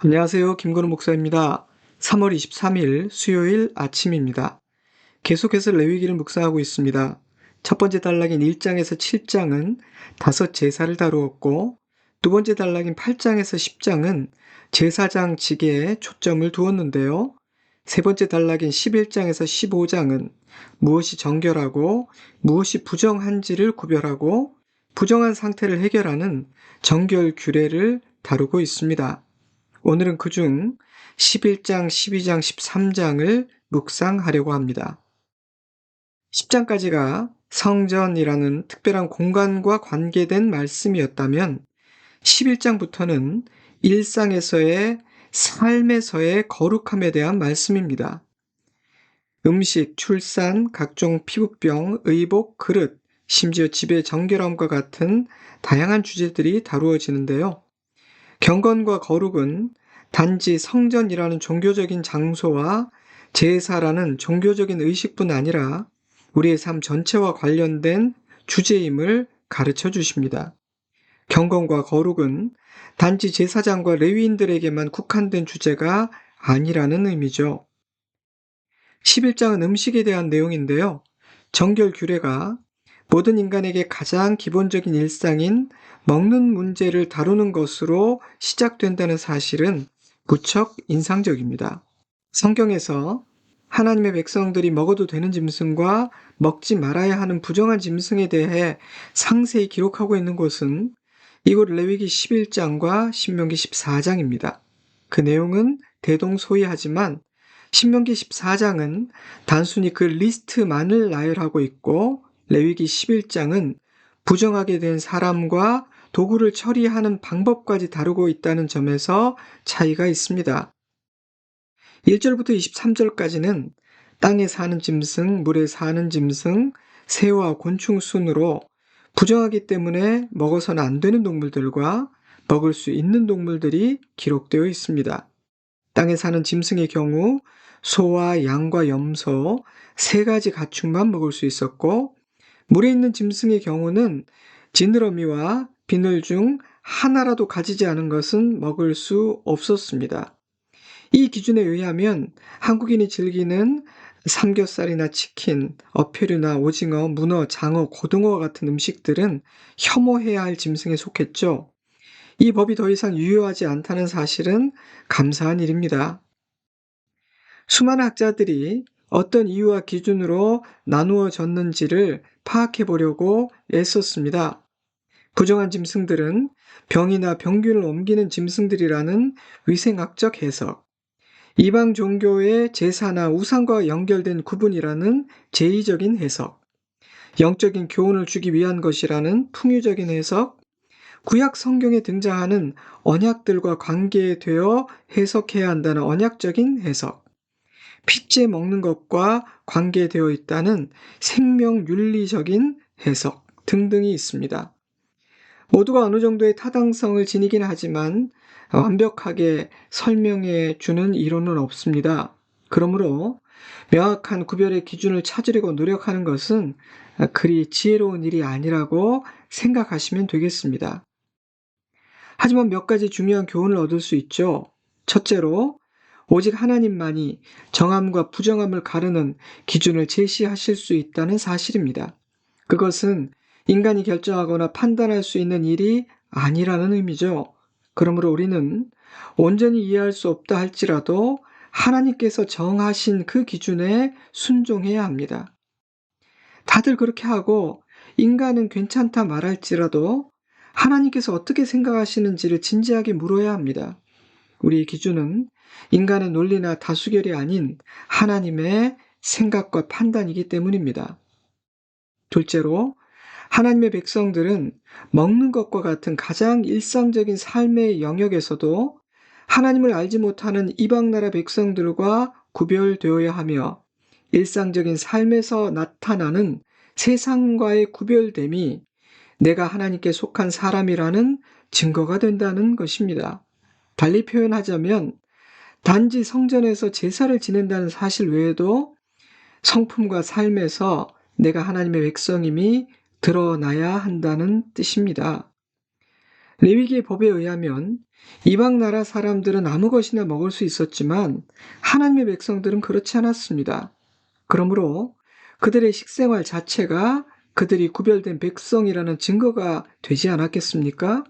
안녕하세요. 김건우 목사입니다. 3월 23일 수요일 아침입니다. 계속해서 레위기를 묵상하고 있습니다. 첫 번째 단락인 1장에서 7장은 다섯 제사를 다루었고, 두 번째 단락인 8장에서 10장은 제사장 직에 초점을 두었는데요. 세 번째 단락인 11장에서 15장은 무엇이 정결하고 무엇이 부정한지를 구별하고 부정한 상태를 해결하는 정결 규례를 다루고 있습니다. 오늘은 그중 11장, 12장, 13장을 묵상하려고 합니다. 10장까지가 성전이라는 특별한 공간과 관계된 말씀이었다면 11장부터는 일상에서의 삶에서의 거룩함에 대한 말씀입니다. 음식, 출산, 각종 피부병, 의복, 그릇, 심지어 집의 정결함과 같은 다양한 주제들이 다루어지는데요. 경건과 거룩은 단지 성전이라는 종교적인 장소와 제사라는 종교적인 의식뿐 아니라 우리의 삶 전체와 관련된 주제임을 가르쳐 주십니다. 경건과 거룩은 단지 제사장과 레위인들에게만 국한된 주제가 아니라는 의미죠. 11장은 음식에 대한 내용인데요. 정결 규례가 모든 인간에게 가장 기본적인 일상인 먹는 문제를 다루는 것으로 시작된다는 사실은 무척 인상적입니다. 성경에서 하나님의 백성들이 먹어도 되는 짐승과 먹지 말아야 하는 부정한 짐승에 대해 상세히 기록하고 있는 곳은 이곳 레위기 11장과 신명기 14장입니다. 그 내용은 대동소이하지만 신명기 14장은 단순히 그 리스트만을 나열하고 있고 레위기 11장은 부정하게 된 사람과 도구를 처리하는 방법까지 다루고 있다는 점에서 차이가 있습니다. 1절부터 23절까지는 땅에 사는 짐승, 물에 사는 짐승, 새와 곤충 순으로 부정하기 때문에 먹어서는 안 되는 동물들과 먹을 수 있는 동물들이 기록되어 있습니다. 땅에 사는 짐승의 경우 소와 양과 염소 세 가지 가축만 먹을 수 있었고, 물에 있는 짐승의 경우는 지느러미와 비늘 중 하나라도 가지지 않은 것은 먹을 수 없었습니다. 이 기준에 의하면 한국인이 즐기는 삼겹살이나 치킨, 어패류나 오징어, 문어, 장어, 고등어와 같은 음식들은 혐오해야 할 짐승에 속했죠. 이 법이 더 이상 유효하지 않다는 사실은 감사한 일입니다. 수많은 학자들이 어떤 이유와 기준으로 나누어졌는지를 파악해 보려고 애썼습니다. 부정한 짐승들은 병이나 병균을 옮기는 짐승들이라는 위생학적 해석, 이방 종교의 제사나 우상과 연결된 구분이라는 제의적인 해석, 영적인 교훈을 주기 위한 것이라는 풍유적인 해석, 구약 성경에 등장하는 언약들과 관계되어 해석해야 한다는 언약적인 해석, 핏째 먹는 것과 관계되어 있다는 생명윤리적인 해석 등등이 있습니다. 모두가 어느 정도의 타당성을 지니긴 하지만 완벽하게 설명해 주는 이론은 없습니다. 그러므로 명확한 구별의 기준을 찾으려고 노력하는 것은 그리 지혜로운 일이 아니라고 생각하시면 되겠습니다. 하지만 몇 가지 중요한 교훈을 얻을 수 있죠. 첫째로, 오직 하나님만이 정함과 부정함을 가르는 기준을 제시하실 수 있다는 사실입니다. 그것은 인간이 결정하거나 판단할 수 있는 일이 아니라는 의미죠. 그러므로 우리는 온전히 이해할 수 없다 할지라도 하나님께서 정하신 그 기준에 순종해야 합니다. 다들 그렇게 하고 인간은 괜찮다 말할지라도 하나님께서 어떻게 생각하시는지를 진지하게 물어야 합니다. 우리의 기준은 인간의 논리나 다수결이 아닌 하나님의 생각과 판단이기 때문입니다. 둘째로, 하나님의 백성들은 먹는 것과 같은 가장 일상적인 삶의 영역에서도 하나님을 알지 못하는 이방 나라 백성들과 구별되어야 하며 일상적인 삶에서 나타나는 세상과의 구별됨이 내가 하나님께 속한 사람이라는 증거가 된다는 것입니다. 달리 표현하자면 단지 성전에서 제사를 지낸다는 사실 외에도 성품과 삶에서 내가 하나님의 백성임이 드러나야 한다는 뜻입니다. 레위기의 법에 의하면 이방 나라 사람들은 아무 것이나 먹을 수 있었지만 하나님의 백성들은 그렇지 않았습니다. 그러므로 그들의 식생활 자체가 그들이 구별된 백성이라는 증거가 되지 않았겠습니까?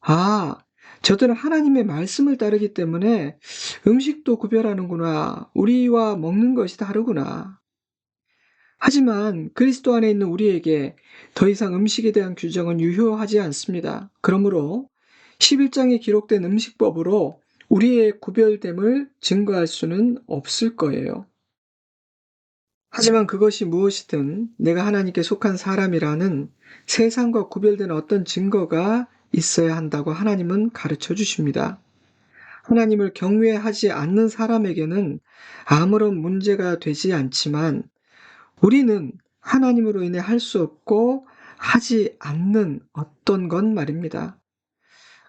아, 저들은 하나님의 말씀을 따르기 때문에 음식도 구별하는구나. 우리와 먹는 것이 다르구나. 하지만 그리스도 안에 있는 우리에게 더 이상 음식에 대한 규정은 유효하지 않습니다. 그러므로 11장에 기록된 음식법으로 우리의 구별됨을 증거할 수는 없을 거예요. 하지만 그것이 무엇이든 내가 하나님께 속한 사람이라는 세상과 구별된 어떤 증거가 있어야 한다고 하나님은 가르쳐 주십니다. 하나님을 경외하지 않는 사람에게는 아무런 문제가 되지 않지만 우리는 하나님으로 인해 할 수 없고 하지 않는 어떤 것 말입니다.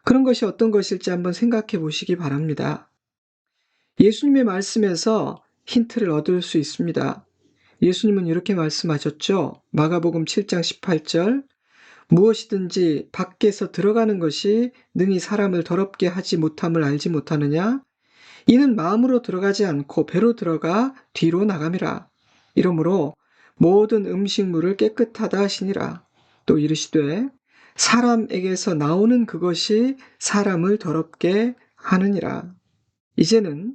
그런 것이 어떤 것일지 한번 생각해 보시기 바랍니다. 예수님의 말씀에서 힌트를 얻을 수 있습니다. 예수님은 이렇게 말씀하셨죠. 마가복음 7장 18절 무엇이든지 밖에서 들어가는 것이 능히 사람을 더럽게 하지 못함을 알지 못하느냐? 이는 마음으로 들어가지 않고 배로 들어가 뒤로 나감이라. 이러므로 모든 음식물을 깨끗하다 하시니라. 또 이르시되 사람에게서 나오는 그것이 사람을 더럽게 하느니라. 이제는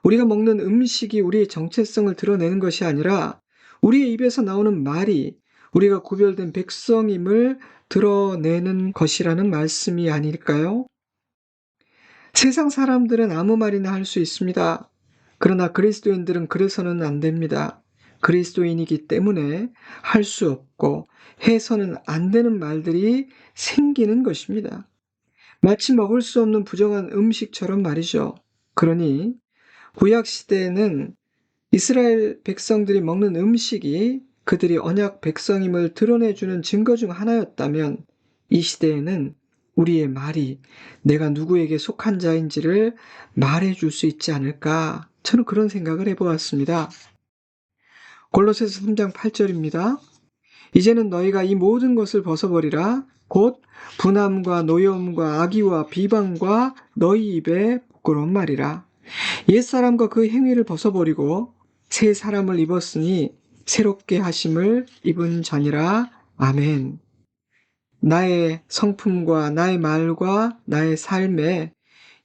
우리가 먹는 음식이 우리의 정체성을 드러내는 것이 아니라 우리의 입에서 나오는 말이 우리가 구별된 백성임을 드러내는 것이라는 말씀이 아닐까요? 세상 사람들은 아무 말이나 할 수 있습니다. 그러나 그리스도인들은 그래서는 안 됩니다. 그리스도인이기 때문에 할 수 없고 해서는 안 되는 말들이 생기는 것입니다. 마치 먹을 수 없는 부정한 음식처럼 말이죠. 그러니 구약 시대에는 이스라엘 백성들이 먹는 음식이 그들이 언약 백성임을 드러내주는 증거 중 하나였다면 이 시대에는 우리의 말이 내가 누구에게 속한 자인지를 말해줄 수 있지 않을까 저는 그런 생각을 해보았습니다. 골로새서 3장 8절입니다. 이제는 너희가 이 모든 것을 벗어버리라. 곧 분함과 노여움과 악의와 비방과 너희 입에 부끄러운 말이라. 옛사람과 그 행위를 벗어버리고 새 사람을 입었으니 새롭게 하심을 입은 자니라. 아멘. 나의 성품과 나의 말과 나의 삶에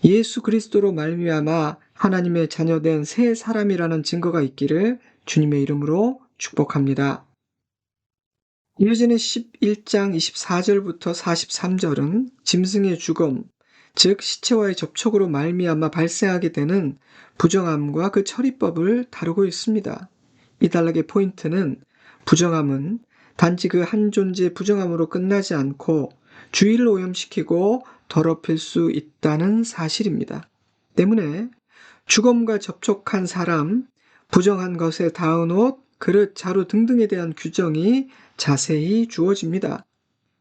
예수 그리스도로 말미암아 하나님의 자녀된 새 사람이라는 증거가 있기를 주님의 이름으로 축복합니다. 이어지는 11장 24절부터 43절은 짐승의 죽음, 즉 시체와의 접촉으로 말미암아 발생하게 되는 부정함과 그 처리법을 다루고 있습니다. 이 단락의 포인트는 부정함은 단지 그 한 존재의 부정함으로 끝나지 않고 주의를 오염시키고 더럽힐 수 있다는 사실입니다. 때문에 죽음과 접촉한 사람, 부정한 것에 닿은 옷, 그릇, 자루 등등에 대한 규정이 자세히 주어집니다.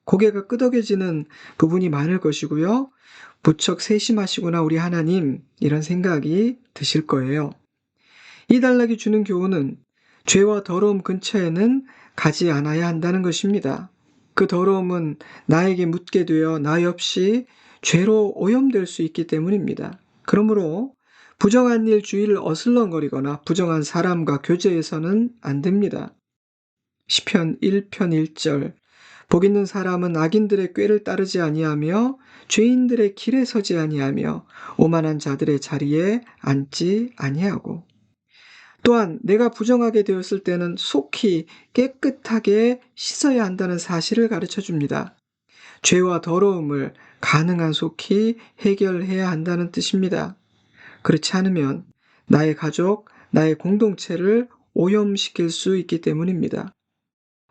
고개가 끄덕여지는 부분이 많을 것이고요. 무척 세심하시구나 우리 하나님 이런 생각이 드실 거예요. 이 단락이 주는 교훈은 죄와 더러움 근처에는 가지 않아야 한다는 것입니다. 그 더러움은 나에게 묻게 되어 나 역시 죄로 오염될 수 있기 때문입니다. 그러므로 부정한 일 주의를 어슬렁거리거나 부정한 사람과 교제해서는 안 됩니다. 시편 1편 1절 복 있는 사람은 악인들의 꾀를 따르지 아니하며 죄인들의 길에 서지 아니하며 오만한 자들의 자리에 앉지 아니하고 또한 내가 부정하게 되었을 때는 속히 깨끗하게 씻어야 한다는 사실을 가르쳐 줍니다. 죄와 더러움을 가능한 속히 해결해야 한다는 뜻입니다. 그렇지 않으면 나의 가족, 나의 공동체를 오염시킬 수 있기 때문입니다.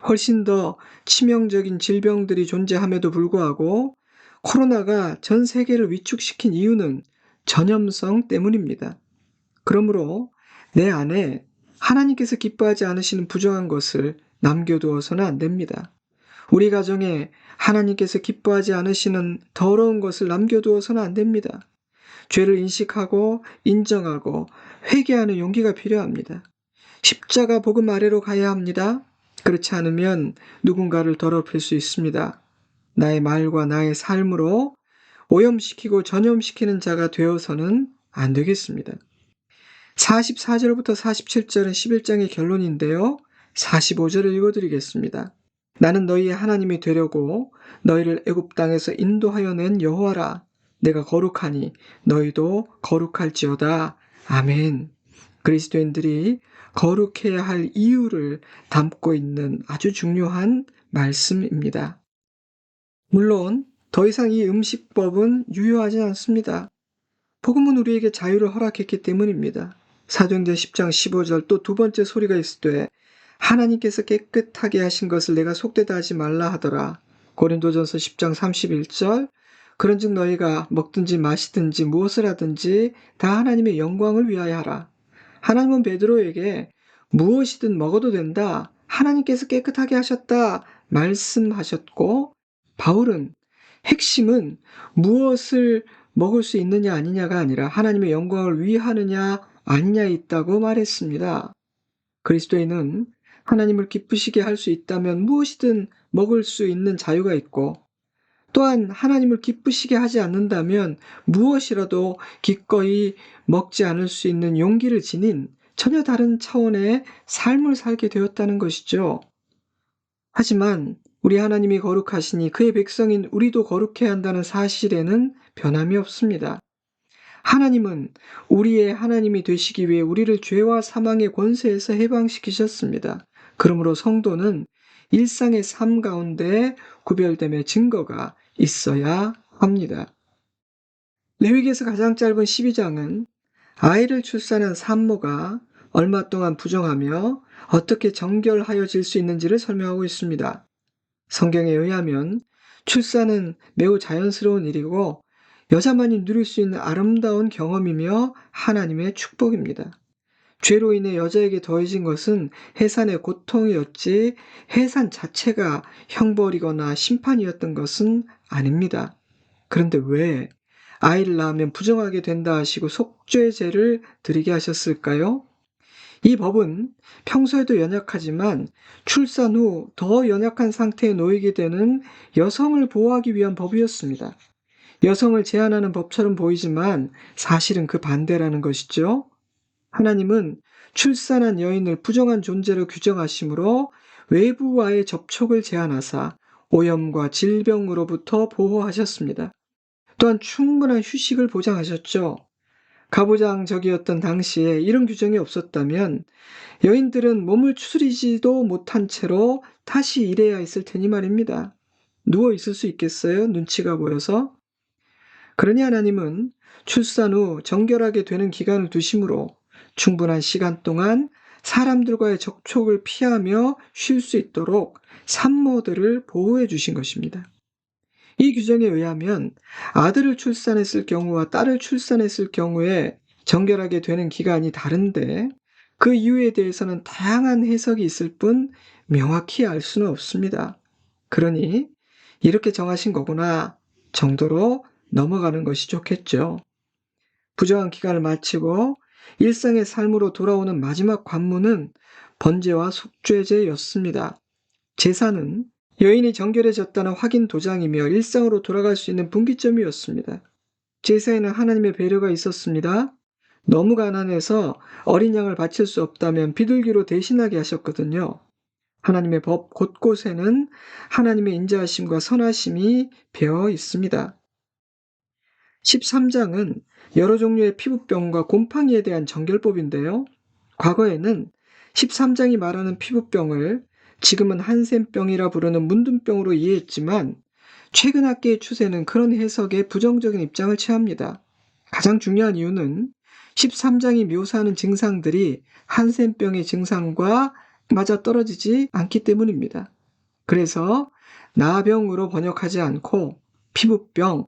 훨씬 더 치명적인 질병들이 존재함에도 불구하고 코로나가 전 세계를 위축시킨 이유는 전염성 때문입니다. 그러므로 내 안에 하나님께서 기뻐하지 않으시는 부정한 것을 남겨두어서는 안 됩니다. 우리 가정에 하나님께서 기뻐하지 않으시는 더러운 것을 남겨두어서는 안 됩니다. 죄를 인식하고 인정하고 회개하는 용기가 필요합니다. 십자가 복음 아래로 가야 합니다. 그렇지 않으면 누군가를 더럽힐 수 있습니다. 나의 말과 나의 삶으로 오염시키고 전염시키는 자가 되어서는 안 되겠습니다. 44절부터 47절은 11장의 결론인데요. 45절을 읽어드리겠습니다. 나는 너희의 하나님이 되려고 너희를 애굽 땅에서 인도하여 낸 여호와라. 내가 거룩하니 너희도 거룩할지어다. 아멘. 그리스도인들이 거룩해야 할 이유를 담고 있는 아주 중요한 말씀입니다. 물론 더 이상 이 음식법은 유효하지 않습니다. 복음은 우리에게 자유를 허락했기 때문입니다. 사도행전 10장 15절 또 두 번째 소리가 있을 때 하나님께서 깨끗하게 하신 것을 내가 속되다 하지 말라 하더라. 고린도전서 10장 31절 그런즉 너희가 먹든지 마시든지 무엇을 하든지 다 하나님의 영광을 위하여 하라. 하나님은 베드로에게 무엇이든 먹어도 된다. 하나님께서 깨끗하게 하셨다. 말씀하셨고 바울은 핵심은 무엇을 먹을 수 있느냐 아니냐가 아니라 하나님의 영광을 위하느냐 아니냐에 있다고 말했습니다. 그리스도인은 하나님을 기쁘시게 할 수 있다면 무엇이든 먹을 수 있는 자유가 있고 또한 하나님을 기쁘시게 하지 않는다면 무엇이라도 기꺼이 먹지 않을 수 있는 용기를 지닌 전혀 다른 차원의 삶을 살게 되었다는 것이죠. 하지만 우리 하나님이 거룩하시니 그의 백성인 우리도 거룩해야 한다는 사실에는 변함이 없습니다. 하나님은 우리의 하나님이 되시기 위해 우리를 죄와 사망의 권세에서 해방시키셨습니다. 그러므로 성도는 일상의 삶 가운데 구별됨의 증거가 있어야 합니다. 레위기에서 가장 짧은 12장은 아이를 출산한 산모가 얼마 동안 부정하며 어떻게 정결하여질 수 있는지를 설명하고 있습니다. 성경에 의하면 출산은 매우 자연스러운 일이고 여자만이 누릴 수 있는 아름다운 경험이며 하나님의 축복입니다. 죄로 인해 여자에게 더해진 것은 해산의 고통이었지 해산 자체가 형벌이거나 심판이었던 것은 아닙니다. 그런데 왜 아이를 낳으면 부정하게 된다 하시고 속죄제를 드리게 하셨을까요? 이 법은 평소에도 연약하지만 출산 후 더 연약한 상태에 놓이게 되는 여성을 보호하기 위한 법이었습니다. 여성을 제한하는 법처럼 보이지만 사실은 그 반대라는 것이죠. 하나님은 출산한 여인을 부정한 존재로 규정하시므로 외부와의 접촉을 제한하사 오염과 질병으로부터 보호하셨습니다. 또한 충분한 휴식을 보장하셨죠. 가부장적이었던 당시에 이런 규정이 없었다면 여인들은 몸을 추스리지도 못한 채로 다시 일해야 했을 테니 말입니다. 누워 있을 수 있겠어요? 눈치가 보여서? 그러니 하나님은 출산 후 정결하게 되는 기간을 두심으로 충분한 시간 동안 사람들과의 접촉을 피하며 쉴 수 있도록 산모들을 보호해 주신 것입니다. 이 규정에 의하면 아들을 출산했을 경우와 딸을 출산했을 경우에 정결하게 되는 기간이 다른데 그 이유에 대해서는 다양한 해석이 있을 뿐 명확히 알 수는 없습니다. 그러니 이렇게 정하신 거구나 정도로 넘어가는 것이 좋겠죠. 부정한 기간을 마치고 일상의 삶으로 돌아오는 마지막 관문은 번제와 속죄제였습니다. 제사는 여인이 정결해졌다는 확인 도장이며 일상으로 돌아갈 수 있는 분기점이었습니다. 제사에는 하나님의 배려가 있었습니다. 너무 가난해서 어린 양을 바칠 수 없다면 비둘기로 대신하게 하셨거든요. 하나님의 법 곳곳에는 하나님의 인자하심과 선하심이 배어 있습니다. 13장은 여러 종류의 피부병과 곰팡이에 대한 정결법인데요. 과거에는 13장이 말하는 피부병을 지금은 한센병이라 부르는 문둥병으로 이해했지만 최근 학계의 추세는 그런 해석에 부정적인 입장을 취합니다. 가장 중요한 이유는 13장이 묘사하는 증상들이 한센병의 증상과 맞아떨어지지 않기 때문입니다. 그래서 나병으로 번역하지 않고 피부병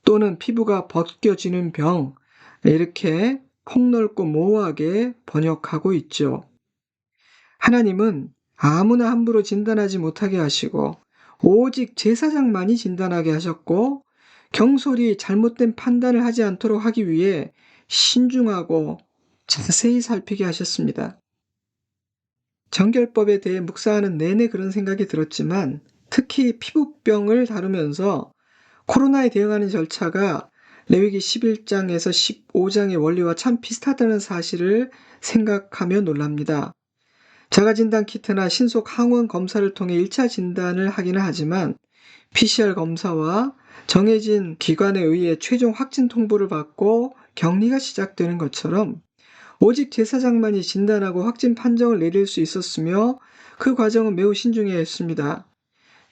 또는 피부가 벗겨지는 병 이렇게 폭넓고 모호하게 번역하고 있죠. 하나님은 아무나 함부로 진단하지 못하게 하시고 오직 제사장만이 진단하게 하셨고 경솔히 잘못된 판단을 하지 않도록 하기 위해 신중하고 자세히 살피게 하셨습니다. 정결법에 대해 묵상하는 내내 그런 생각이 들었지만 특히 피부병을 다루면서 코로나에 대응하는 절차가 레위기 11장에서 15장의 원리와 참 비슷하다는 사실을 생각하며 놀랍니다. 자가진단 키트나 신속 항원 검사를 통해 1차 진단을 하기는 하지만 PCR 검사와 정해진 기관에 의해 최종 확진 통보를 받고 격리가 시작되는 것처럼 오직 제사장만이 진단하고 확진 판정을 내릴 수 있었으며 그 과정은 매우 신중해야 했습니다.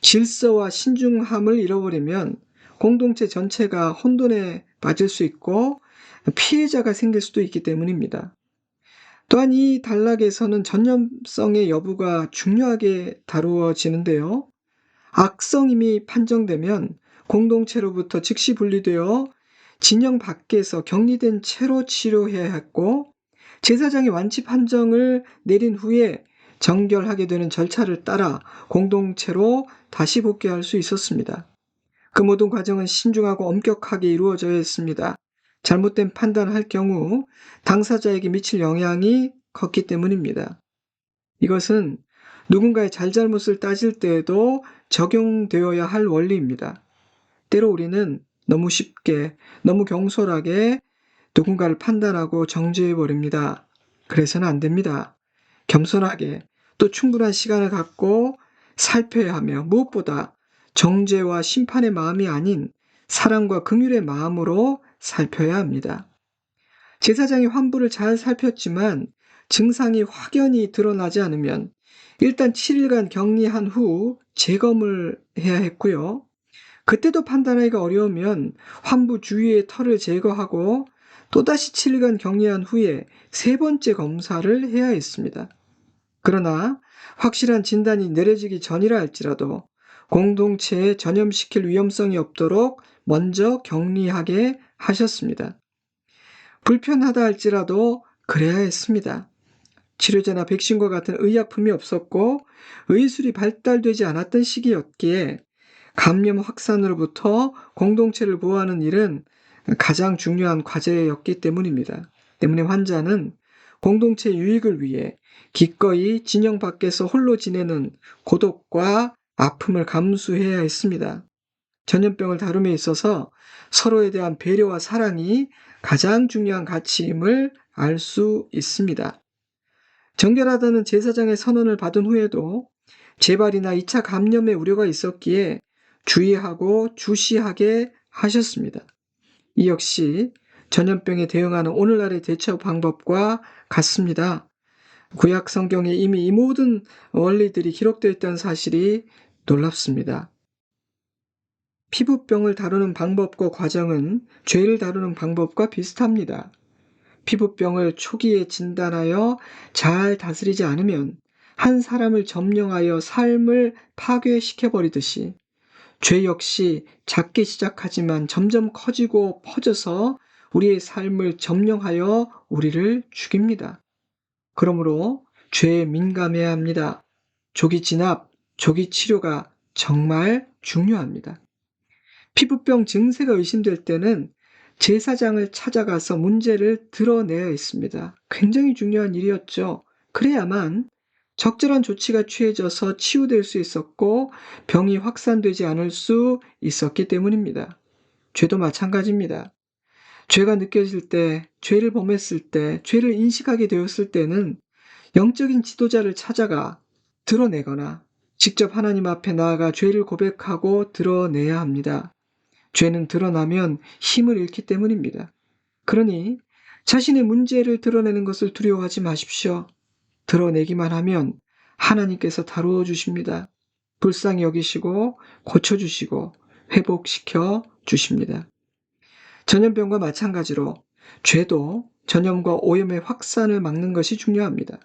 질서와 신중함을 잃어버리면 공동체 전체가 혼돈에 빠질 수 있고 피해자가 생길 수도 있기 때문입니다. 또한 이 단락에서는 전염성의 여부가 중요하게 다루어지는데요. 악성임이 판정되면 공동체로부터 즉시 분리되어 진영 밖에서 격리된 채로 치료해야 했고, 제사장이 완치 판정을 내린 후에 정결하게 되는 절차를 따라 공동체로 다시 복귀할 수 있었습니다. 그 모든 과정은 신중하고 엄격하게 이루어져야 했습니다. 잘못된 판단을 할 경우 당사자에게 미칠 영향이 컸기 때문입니다. 이것은 누군가의 잘잘못을 따질 때에도 적용되어야 할 원리입니다. 때로 우리는 너무 쉽게, 너무 경솔하게 누군가를 판단하고 정죄해버립니다. 그래서는 안 됩니다. 겸손하게 또 충분한 시간을 갖고 살펴야 하며 무엇보다 정죄와 심판의 마음이 아닌 사랑과 긍휼의 마음으로 살펴야 합니다. 제사장이 환부를 잘 살폈지만 증상이 확연히 드러나지 않으면 일단 7일간 격리한 후 재검을 해야 했고요. 그때도 판단하기가 어려우면 환부 주위의 털을 제거하고 또다시 7일간 격리한 후에 세 번째 검사를 해야 했습니다. 그러나 확실한 진단이 내려지기 전이라 할지라도 공동체에 전염시킬 위험성이 없도록 먼저 격리하게 하셨습니다. 불편하다 할지라도 그래야 했습니다. 치료제나 백신과 같은 의약품이 없었고 의술이 발달되지 않았던 시기였기에 감염 확산으로부터 공동체를 보호하는 일은 가장 중요한 과제였기 때문입니다. 때문에 환자는 공동체 유익을 위해 기꺼이 진영 밖에서 홀로 지내는 고독과 아픔을 감수해야 했습니다. 전염병을 다룸에 있어서 서로에 대한 배려와 사랑이 가장 중요한 가치임을 알 수 있습니다. 정결하다는 제사장의 선언을 받은 후에도 재발이나 2차 감염의 우려가 있었기에 주의하고 주시하게 하셨습니다. 이 역시 전염병에 대응하는 오늘날의 대처 방법과 같습니다. 구약 성경에 이미 이 모든 원리들이 기록되어 있다는 사실이 놀랍습니다. 피부병을 다루는 방법과 과정은 죄를 다루는 방법과 비슷합니다. 피부병을 초기에 진단하여 잘 다스리지 않으면 한 사람을 점령하여 삶을 파괴시켜버리듯이 죄 역시 작게 시작하지만 점점 커지고 퍼져서 우리의 삶을 점령하여 우리를 죽입니다. 그러므로 죄에 민감해야 합니다. 조기 진압, 조기 치료가 정말 중요합니다. 피부병 증세가 의심될 때는 제사장을 찾아가서 문제를 드러내야 했습니다. 굉장히 중요한 일이었죠. 그래야만 적절한 조치가 취해져서 치유될 수 있었고 병이 확산되지 않을 수 있었기 때문입니다. 죄도 마찬가지입니다. 죄가 느껴질 때, 죄를 범했을 때, 죄를 인식하게 되었을 때는 영적인 지도자를 찾아가 드러내거나 직접 하나님 앞에 나아가 죄를 고백하고 드러내야 합니다. 죄는 드러나면 힘을 잃기 때문입니다. 그러니 자신의 문제를 드러내는 것을 두려워하지 마십시오. 드러내기만 하면 하나님께서 다루어 주십니다. 불쌍히 여기시고 고쳐주시고 회복시켜 주십니다. 전염병과 마찬가지로 죄도 전염과 오염의 확산을 막는 것이 중요합니다.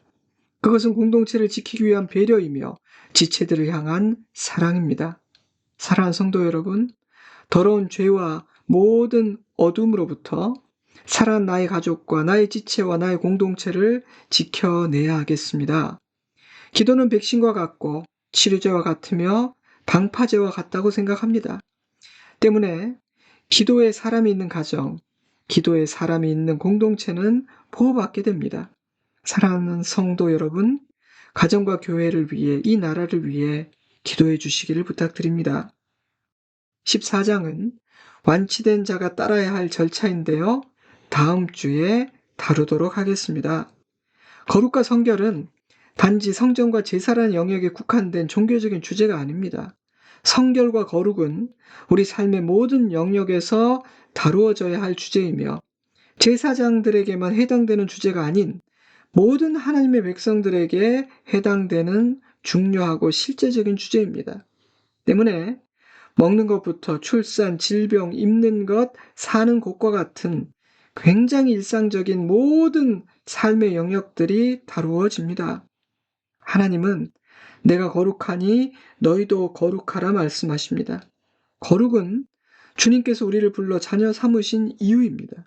그것은 공동체를 지키기 위한 배려이며 지체들을 향한 사랑입니다. 사랑하는 성도 여러분, 더러운 죄와 모든 어둠으로부터 사랑하는 나의 가족과 나의 지체와 나의 공동체를 지켜내야 하겠습니다. 기도는 백신과 같고 치료제와 같으며 방파제와 같다고 생각합니다. 때문에 기도에 사람이 있는 가정, 기도에 사람이 있는 공동체는 보호받게 됩니다. 사랑하는 성도 여러분, 가정과 교회를 위해, 이 나라를 위해 기도해 주시기를 부탁드립니다. 14장은 완치된 자가 따라야 할 절차인데요. 다음 주에 다루도록 하겠습니다. 거룩과 성결은 단지 성전과 제사라는 영역에 국한된 종교적인 주제가 아닙니다. 성결과 거룩은 우리 삶의 모든 영역에서 다루어져야 할 주제이며 제사장들에게만 해당되는 주제가 아닌 모든 하나님의 백성들에게 해당되는 중요하고 실제적인 주제입니다. 때문에 먹는 것부터 출산, 질병, 입는 것, 사는 곳과 같은 굉장히 일상적인 모든 삶의 영역들이 다루어집니다. 하나님은 내가 거룩하니 너희도 거룩하라 말씀하십니다. 거룩은 주님께서 우리를 불러 자녀 삼으신 이유입니다.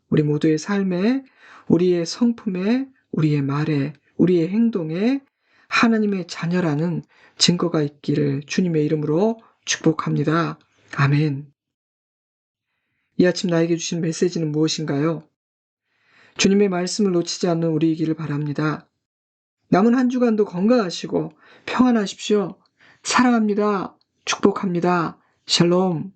우리 모두의 삶에, 우리의 성품에, 우리의 말에, 우리의 행동에 하나님의 자녀라는 증거가 있기를 주님의 이름으로 축복합니다. 아멘. 이 아침 나에게 주신 메시지는 무엇인가요? 주님의 말씀을 놓치지 않는 우리이기를 바랍니다. 남은 한 주간도 건강하시고 평안하십시오. 사랑합니다. 축복합니다. 샬롬.